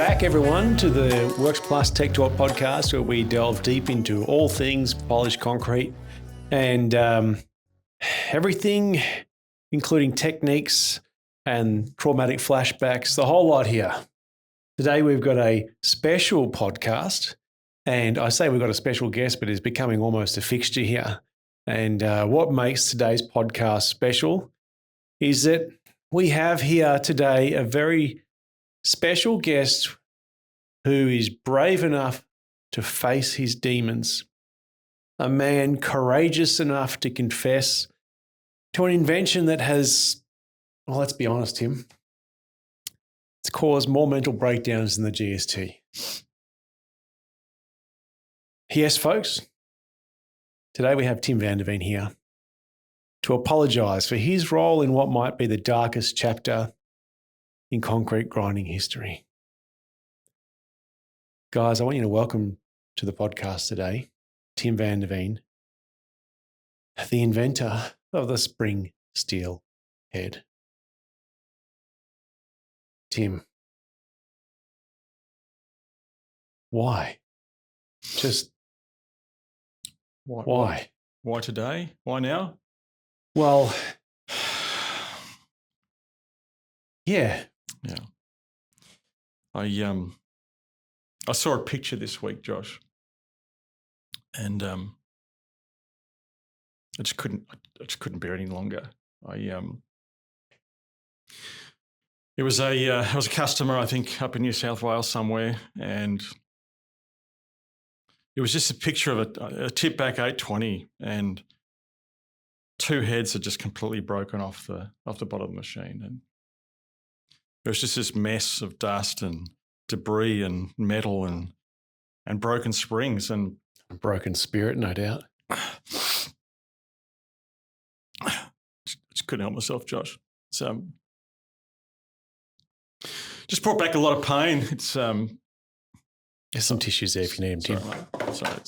back, everyone, to the Works Plus TechTalk podcast, where we delve deep into all things polished concrete and everything, including techniques and traumatic flashbacks, the whole lot here. Today, we've got a special podcast, and I say we've got a special guest, but it's becoming almost a fixture here. And what makes today's podcast special is that we have here today a very special guest who is brave enough to face his demons, a man courageous enough to confess to an invention that has, well, let's be honest, Tim, it's caused more mental breakdowns than the GST. Yes, folks, today we have Tim Van Der Veen here to apologise for his role in what might be the darkest chapter in concrete grinding history. Guys, I want you to welcome to the podcast today Tim Van Der Veen, the inventor of the spring steel head. Tim, why? Just why? Why today? Why now? Well, yeah. I saw a picture this week, Josh, and I just couldn't bear it any longer. It was a customer, I think, up in New South Wales somewhere, and it was just a picture of a tip back 820, and two heads had just completely broken off the bottom of the machine, and it was just this mess of dust and debris and metal and broken springs and a broken spirit, no doubt. Just couldn't help myself, Josh. So just brought back a lot of pain. It's there's some tissues there if you need them, Tim. Sorry,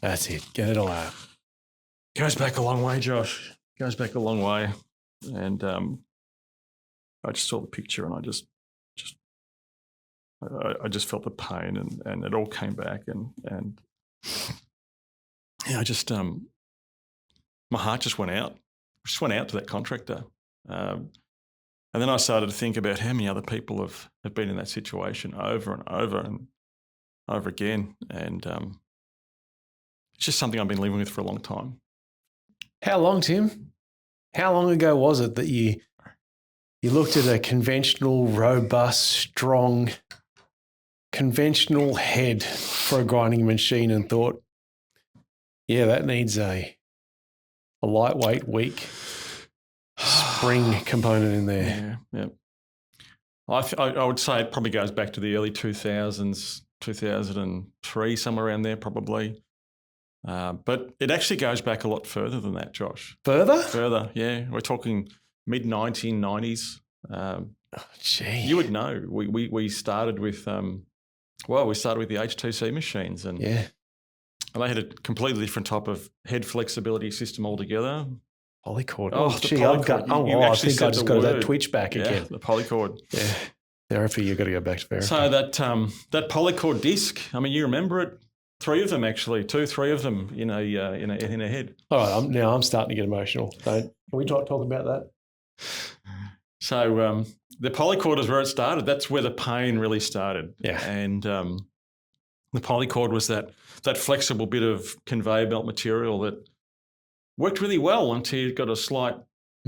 That's it. Get it all out. Goes back a long way, Josh. Goes back a long way, and I just saw the picture, and I just felt the pain, and it all came back, and yeah, I just my heart just went out. Just went out to that contractor, and then I started to think about how many other people have been in that situation over and over and over again, and it's just something I've been living with for a long time. How long, Tim? How long ago was it that you looked at a conventional, robust, strong, conventional head for a grinding machine and thought, yeah, that needs a lightweight, weak spring component in there? Yeah. I would say it probably goes back to the early 2000s, 2003, somewhere around there probably. But it actually goes back a lot further than that, Josh. Further? Yeah. We're talking mid-1990s. Gee. You would know. We started with the H2C machines, and yeah, and they had a completely different type of head flexibility system altogether. Polycord. Oh, gee, polycord. I think I just got that twitch back again. The polycord. Yeah, therapy. You got to go back to therapy. So that polycord disc. I mean, you remember it? 3 of them actually, 2-3 of them in a head. All right, now I'm starting to get emotional. Can we talk about that? So the polycord is where it started. That's where the pain really started. Yeah. And the polycord was that flexible bit of conveyor belt material that worked really well until you got a slight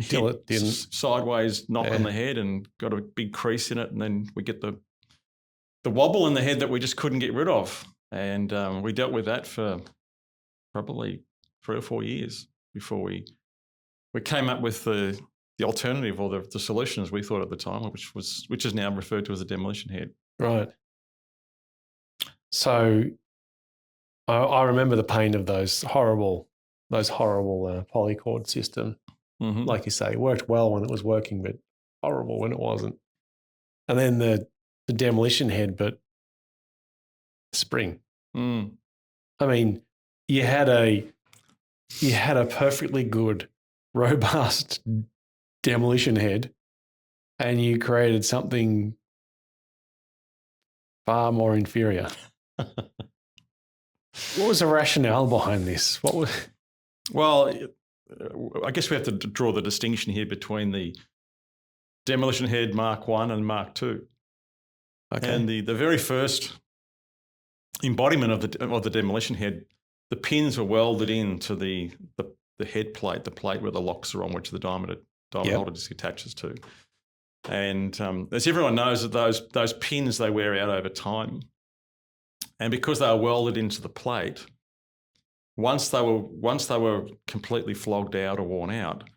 sideways knock on the head and got a big crease in it, and then we get the wobble in the head that we just couldn't get rid of. And we dealt with that for probably 3 or 4 years before we came up with the alternative, or the solution as we thought at the time, which is now referred to as a demolition head. Right. So I remember the pain of those horrible polycord system. Mm-hmm. Like you say, it worked well when it was working, but horrible when it wasn't. And then the demolition head, but spring. Mm. I mean, you had a perfectly good, robust demolition head, and you created something Far more inferior. What was the rationale behind this? What was? Well, I guess we have to draw the distinction here between the demolition head Mark I and Mark II. Okay. And the very first embodiment of the demolition head, the pins were welded into the head plate, the plate where the locks are on, which the diamond holder disc attaches to. And as everyone knows, that those pins, they wear out over time. And because they were welded into the plate, once they were completely flogged out or worn out,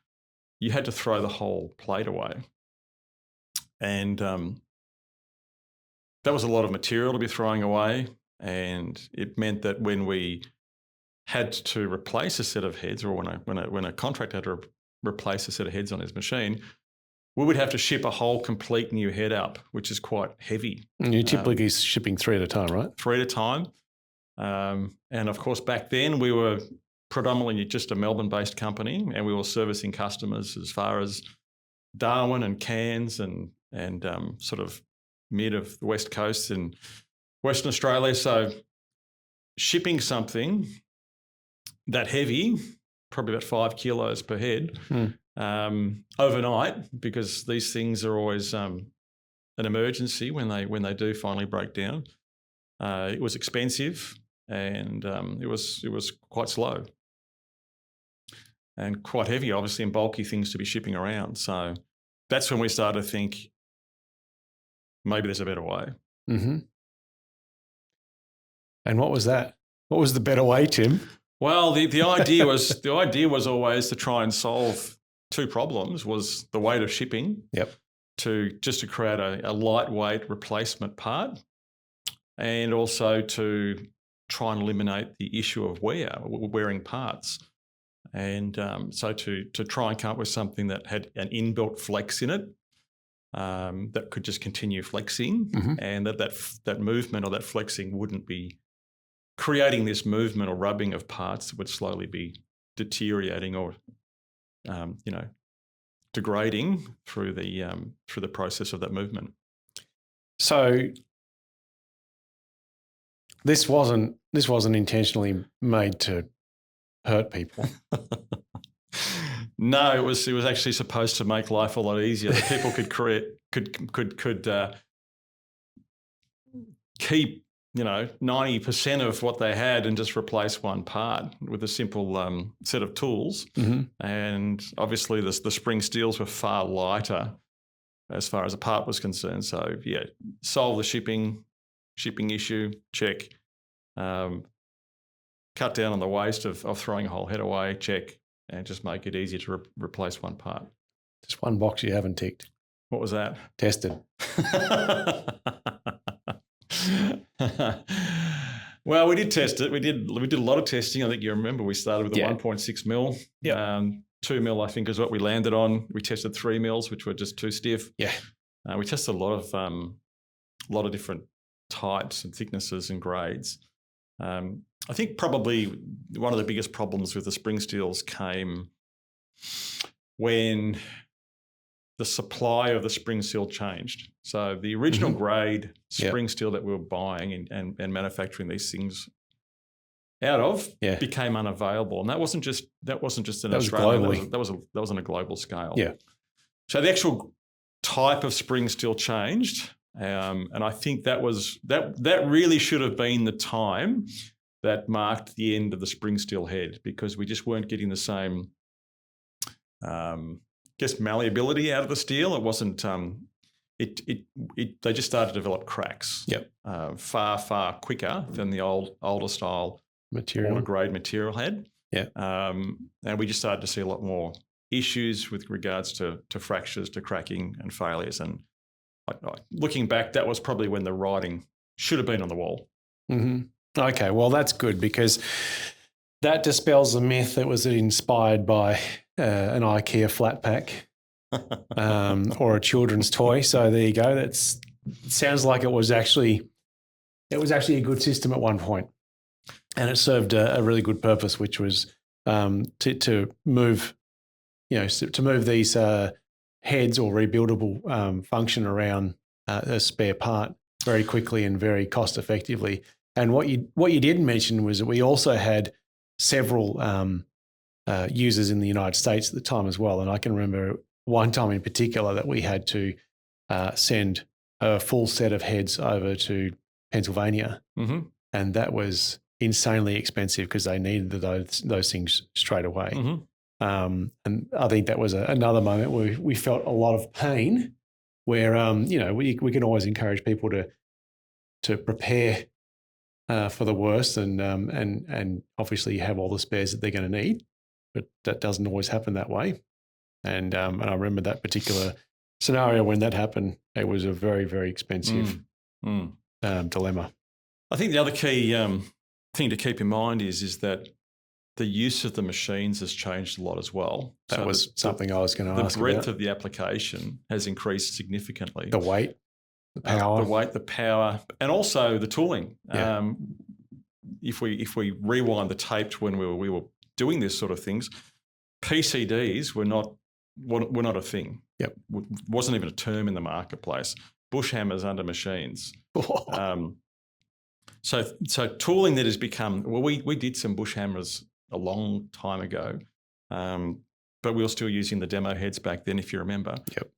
you had to throw the whole plate away. And that was a lot of material to be throwing away. And it meant that when we had to replace a set of heads, or when a contractor had to replace a set of heads on his machine, we would have to ship a whole complete new head up, which is quite heavy. And you're typically shipping 3 at a time, right? 3 at a time. And of course, back then we were predominantly just a Melbourne-based company, and we were servicing customers as far as Darwin and Cairns and sort of mid of the West Coast and Western Australia. So shipping something that heavy, probably about 5 kilos per head, overnight, because these things are always an emergency when they do finally break down. It was expensive, and it was quite slow and quite heavy, obviously, and bulky things to be shipping around. So that's when we started to think maybe there's a better way. Mm-hmm. And what was that? What was the better way, Tim? Well, the idea was always to try and solve 2 problems: was the weight of shipping, to create a lightweight replacement part, and also to try and eliminate the issue of wearing parts. And so to try and come up with something that had an inbuilt flex in it, that could just continue flexing, and that movement or that flexing wouldn't be creating this movement or rubbing of parts that would slowly be deteriorating or, degrading through the process of that movement. So this wasn't intentionally made to hurt people. No, it was actually supposed to make life a lot easier. That people could keep 90% of what they had and just replace one part with a simple set of tools. And obviously the spring steels were far lighter as far as a part was concerned. So solve the shipping issue, check. Cut down on the waste of throwing a whole head away, check. And just make it easier to replace one part. Just one box you haven't ticked. What was that? Tested. Well, we did test it. We did a lot of testing. I think you remember we started with a 1.6 mil. 2 mil, I think, is what we landed on. We tested 3 mils, which were just too stiff. Yeah. We tested a lot of different types and thicknesses and grades. I think probably one of the biggest problems with the spring steels came when the supply of the spring steel changed. So the original grade spring steel that we were buying and manufacturing these things out of became unavailable, and that wasn't just in Australia. That was on a global scale. Yeah. So the actual type of spring steel changed, and I think that really should have been the time that marked the end of the spring steel head, because we just weren't getting the same, malleability out of the steel. It wasn't. They just started to develop cracks. Far quicker than the older style older grade material had. And we just started to see a lot more issues with regards to fractures, to cracking and failures. And looking back, that was probably when the writing should have been on the wall. Okay, well, that's good, because that dispels the myth that was inspired by an IKEA flat pack or a children's toy. So there you go. It sounds like it was actually a good system at one point, and it served a really good purpose, which was to move these heads or rebuildable function around a spare part. very quickly and very cost effectively. And what you didn't mention was that we also had several users in the United States at the time as well. And I can remember one time in particular that we had to send a full set of heads over to Pennsylvania, and that was insanely expensive because they needed those things straight away. And I think that was another moment where we felt a lot of pain. Where we can always encourage people to prepare for the worst and obviously have all the spares that they're going to need, but that doesn't always happen that way. And I remember that particular scenario when that happened. It was a very, very expensive dilemma. I think the other key thing to keep in mind is that the use of the machines has changed a lot as well. That was something I was going to ask about. The breadth of the application has increased significantly. The weight, the power. The power, and also the tooling. Yeah. If we rewind the tape to when we were doing this sort of things, PCDs were not a thing. Yep. Wasn't even a term in the marketplace. Bush hammers under machines. So tooling that has become, well, we did some bush hammers a long time ago, but we were still using the demo heads back then, if you remember. Yep.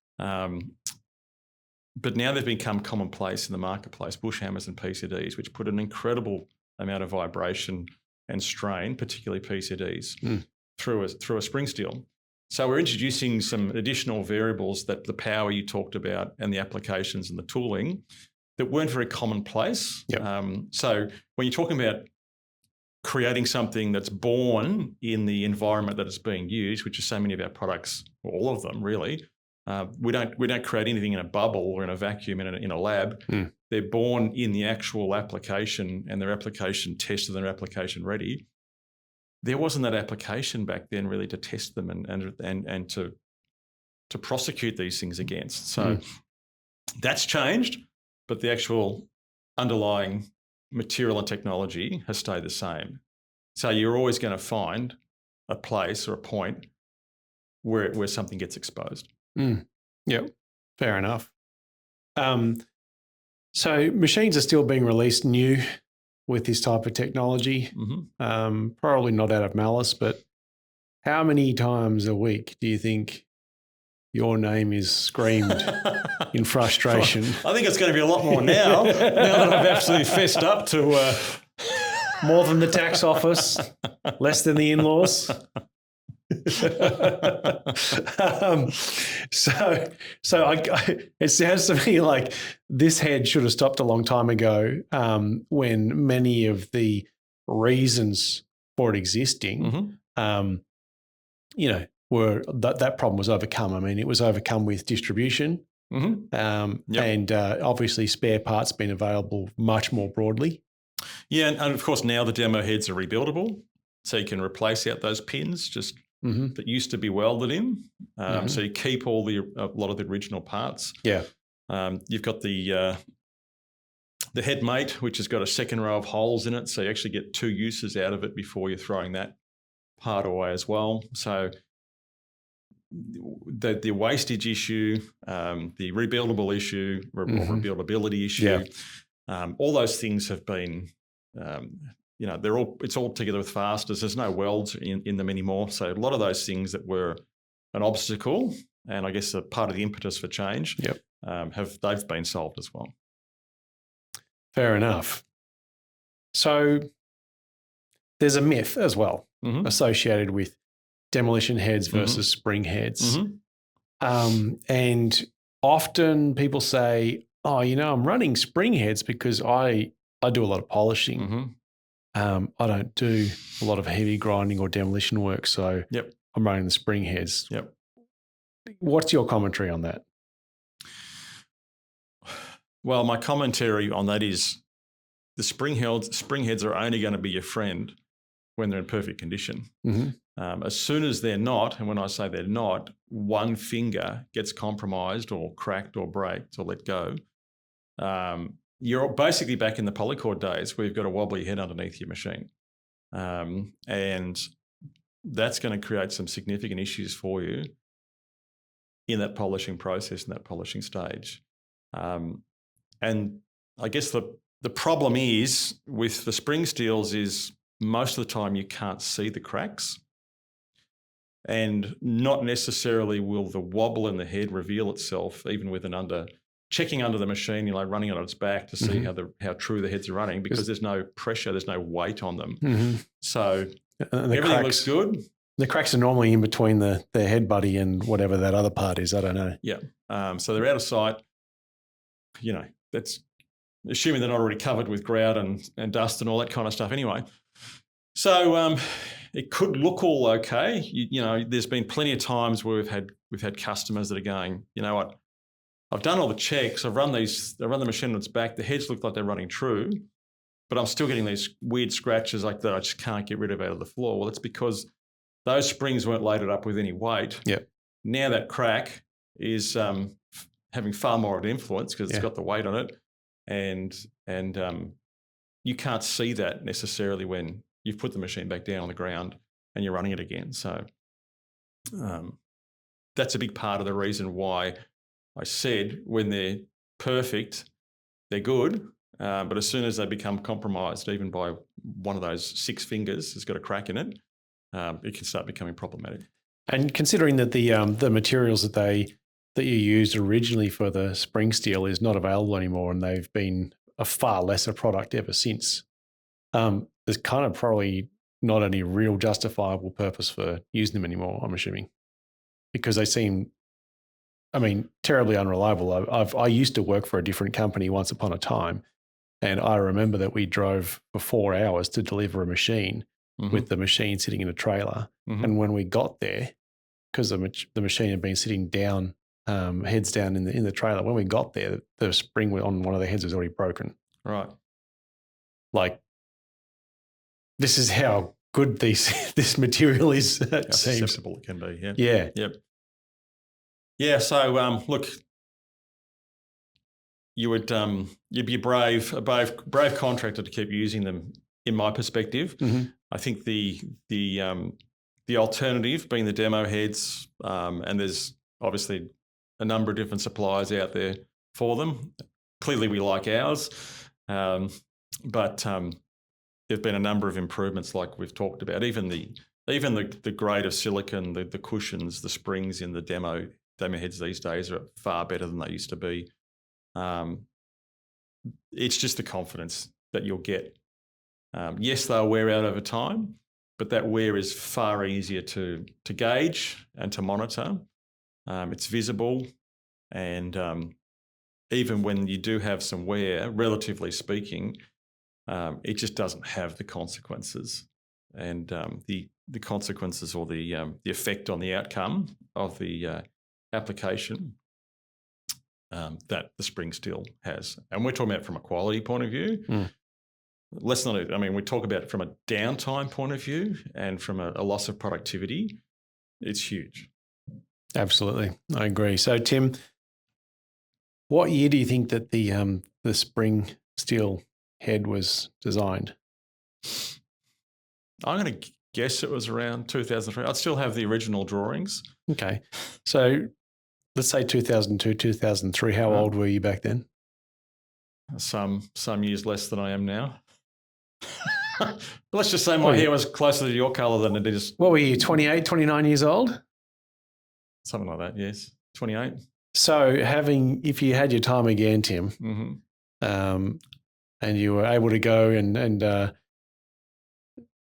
But now they've become commonplace in the marketplace, bush hammers and PCDs, which put an incredible amount of vibration and strain, particularly PCDs, through a spring steel. So we're introducing some additional variables, that the power you talked about and the applications and the tooling that weren't very commonplace. Yep. So when you're talking about creating something that's born in the environment that it's being used, which is so many of our products, or all of them really, we don't create anything in a bubble or in a vacuum in a lab. They're born in the actual application, and their application tested and their application ready. There wasn't that application back then really to test them and to prosecute these things against. So that's changed, but the actual underlying material and technology has stayed the same. So you're always going to find a place or a point where something gets exposed. Yep, fair enough. So machines are still being released new with this type of technology, probably not out of malice, but how many times a week do you think your name is screamed in frustration? I think it's going to be a lot more now that I've absolutely fessed up to... More than the tax office, less than the in-laws. It sounds to me like this head should have stopped a long time ago, when many of the reasons for it existing, were that problem was overcome. I mean, it was overcome with distribution, and obviously spare parts being available much more broadly. Yeah, and of course now the demo heads are rebuildable, so you can replace out those pins that used to be welded in. So you keep a lot of the original parts. Yeah, you've got the head mate, which has got a second row of holes in it, so you actually get two uses out of it before you're throwing that part away as well. So the wastage issue, the rebuildable issue, or rebuildability issue. All those things have been, it's all together with fasters. There's no welds in them anymore. So a lot of those things that were an obstacle, and I guess a part of the impetus for change, they've been solved as well. Fair enough. So there's a myth as well associated with demolition heads versus spring heads. And often people say, oh, I'm running spring heads because I do a lot of polishing. I don't do a lot of heavy grinding or demolition work, so I'm running the spring heads. What's your commentary on that? Well, my commentary on that is the spring heads are only going to be your friend when they're in perfect condition. As soon as they're not, and when I say they're not, one finger gets compromised or cracked or braked or let go, you're basically back in the polycord days where you've got a wobbly head underneath your machine. And that's going to create some significant issues for you in that polishing process, in that polishing stage. And I guess the problem is with the spring steels is most of the time you can't see the cracks, and not necessarily will the wobble in the head reveal itself even with checking under the machine, running it on its back to see how true the heads are running, because there's no pressure, there's no weight on them. So everything looks good. The cracks are normally in between the head buddy and whatever that other part is. I don't know. Yeah. So they're out of sight. That's assuming they're not already covered with grout and dust and all that kind of stuff anyway. So it could look all okay. There's been plenty of times where we've had customers that are going, you know what, I've done all the checks. I run the machine on its back. The heads look like they're running true, but I'm still getting these weird scratches like that I just can't get rid of out of the floor. Well, it's because those springs weren't loaded up with any weight. Yeah. Now that crack is having far more of an influence because it's got the weight on it, and you can't see that necessarily when you've put the machine back down on the ground and you're running it again. So that's a big part of the reason why I said when they're perfect, they're good. But as soon as they become compromised, even by one of those 6 fingers has got a crack in it, it can start becoming problematic. And considering that the materials that you used originally for the spring steel is not available anymore, and they've been a far lesser product ever since, there's kind of probably not any real justifiable purpose for using them anymore, I'm assuming, because they seem, terribly unreliable. I used to work for a different company once upon a time, and I remember that we drove for 4 hours to deliver a machine with the machine sitting in a trailer. And when we got there, because the machine had been sitting down, heads down in the trailer, when we got there, the spring on one of the heads was already broken. Right. Like, this is how good this material is. It seems acceptable it can be. Yeah. Yeah. Yep. Yeah. So look, you'd be a brave contractor to keep using them. In my perspective, I think the alternative being the demo heads, and there's obviously a number of different suppliers out there for them. Clearly, we like ours, but there've been a number of improvements, like we've talked about. Even the grade of silicon, the cushions, the springs in the demo heads these days are far better than they used to be. It's just the confidence that you'll get. Yes, they'll wear out over time, but that wear is far easier to gauge and to monitor. It's visible, and even when you do have some wear, relatively speaking, it just doesn't have the consequences, and the consequences or the effect on the outcome of the application that the spring steel has. And we're talking about from a quality point of view. Let's not, we talk about it from a downtime point of view and from a loss of productivity. It's huge. Absolutely. I agree. So, Tim, what year do you think that the spring steel head was designed? I'm going to guess it was around 2003. I'd still have the original drawings. Okay. So let's say 2002, 2003. How old were you back then? Some years less than I am now. But let's just say my hair was closer to your colour than it is. What were you, 28, 29 years old? Something like that, yes. 28. So if you had your time again, Tim, and you were able to go and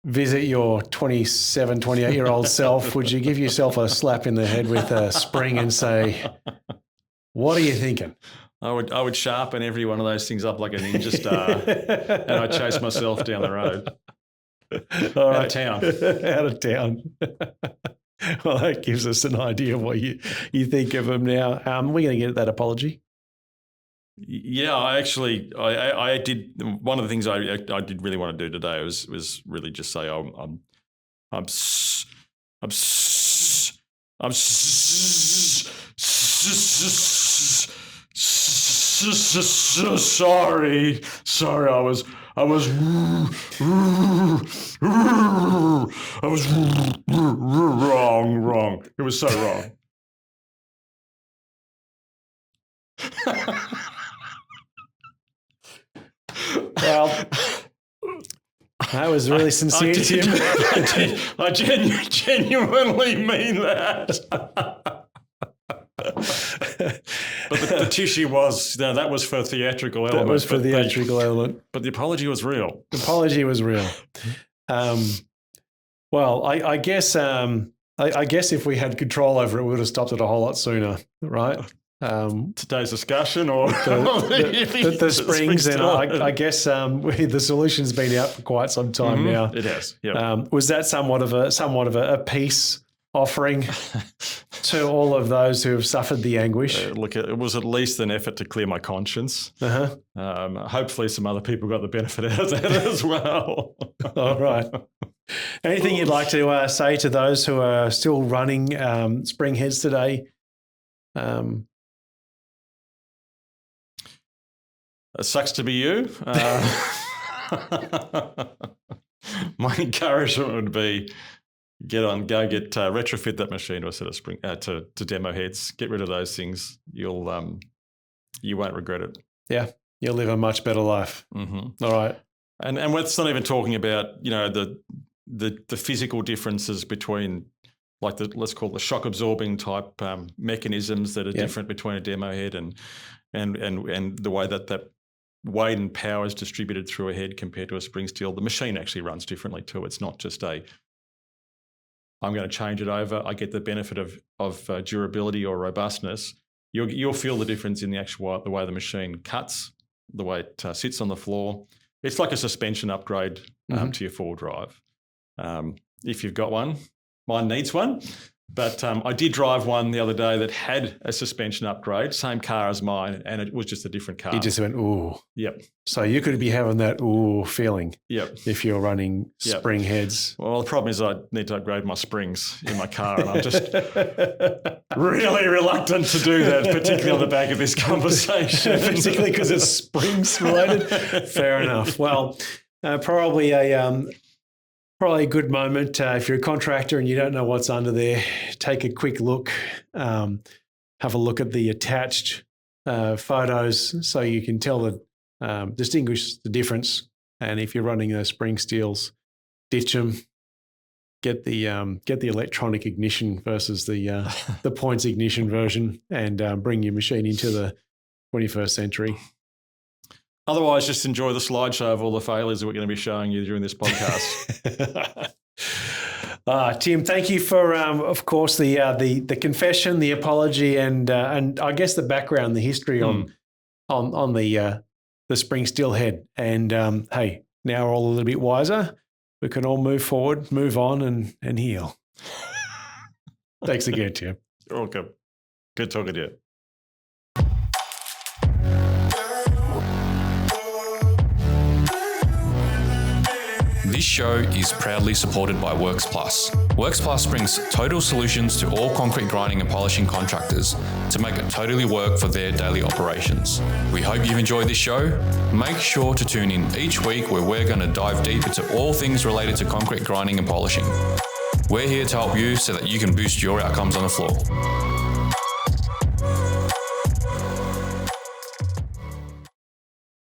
visit your 27, 28-year-old self, would you give yourself a slap in the head with a spring and say, what are you thinking? I would sharpen every one of those things up like a ninja star, and I'd chase myself down the road. All right. Out of town. Out of town. Well, that gives us an idea of what you think of them now. We're going to get that apology. Yeah, I did. One of the things I did really want to do today was really just say I'm sorry. I was wrong. It was so wrong. Well, that was really sincere, Tim. I genuinely mean that. But the tissue was, that was for theatrical element. That was for theatrical element. But the apology was real. The apology was real. Well, I guess if we had control over it, we would have stopped it a whole lot sooner, right? Today's discussion or the springs, and I guess the solution's been out for quite some time now. It has. Yep. Was that somewhat of a peace offering to all of those who have suffered the anguish? Look, it was at least an effort to clear my conscience. Hopefully some other people got the benefit out of that as well. All right. Anything you'd like to say to those who are still running spring heads today? It sucks to be you. My encouragement would be go get retrofit that machine to a set of spring to demo heads. Get rid of those things. You won't regret it. Yeah, you'll live a much better life. Mm-hmm. All right, and let's not even talking about the physical differences between like let's call it the shock absorbing type mechanisms that are different between a demo head and the way that weight and power is distributed through a head compared to a spring steel. The machine actually runs differently too. It's not just I'm going to change it over. I get the benefit of durability or robustness. You'll feel the difference in the way the machine cuts, the way it sits on the floor. It's like a suspension upgrade to your four-wheel drive. If you've got one, mine needs one. But I did drive one the other day that had a suspension upgrade, same car as mine, and it was just a different car. You just went, ooh. Yep. So you could be having that ooh feeling. Yep. If you're running spring heads. Well, the problem is I need to upgrade my springs in my car, and I'm just really reluctant to do that, particularly on the back of this conversation. Particularly because it's springs related. Fair enough. Well, probably a good moment if you're a contractor and you don't know what's under there. Take a quick look. Have a look at the attached photos so you can tell distinguish the difference. And if you're running those spring steels, ditch them. Get the electronic ignition versus the points ignition version, and bring your machine into the 21st century. Otherwise, just enjoy the slideshow of all the failures that we're going to be showing you during this podcast. Tim, thank you for, of course, the confession, the apology, and I guess the background, the history on the spring steel head. And hey, now we're all a little bit wiser. We can all move forward, move on, and heal. Thanks again, Tim. You're welcome. Good talking to you. This show is proudly supported by Works Plus. Works Plus brings total solutions to all concrete grinding and polishing contractors to make it totally work for their daily operations. We hope you've enjoyed this show. Make sure to tune in each week where we're going to dive deep into all things related to concrete grinding and polishing. We're here to help you so that you can boost your outcomes on the floor.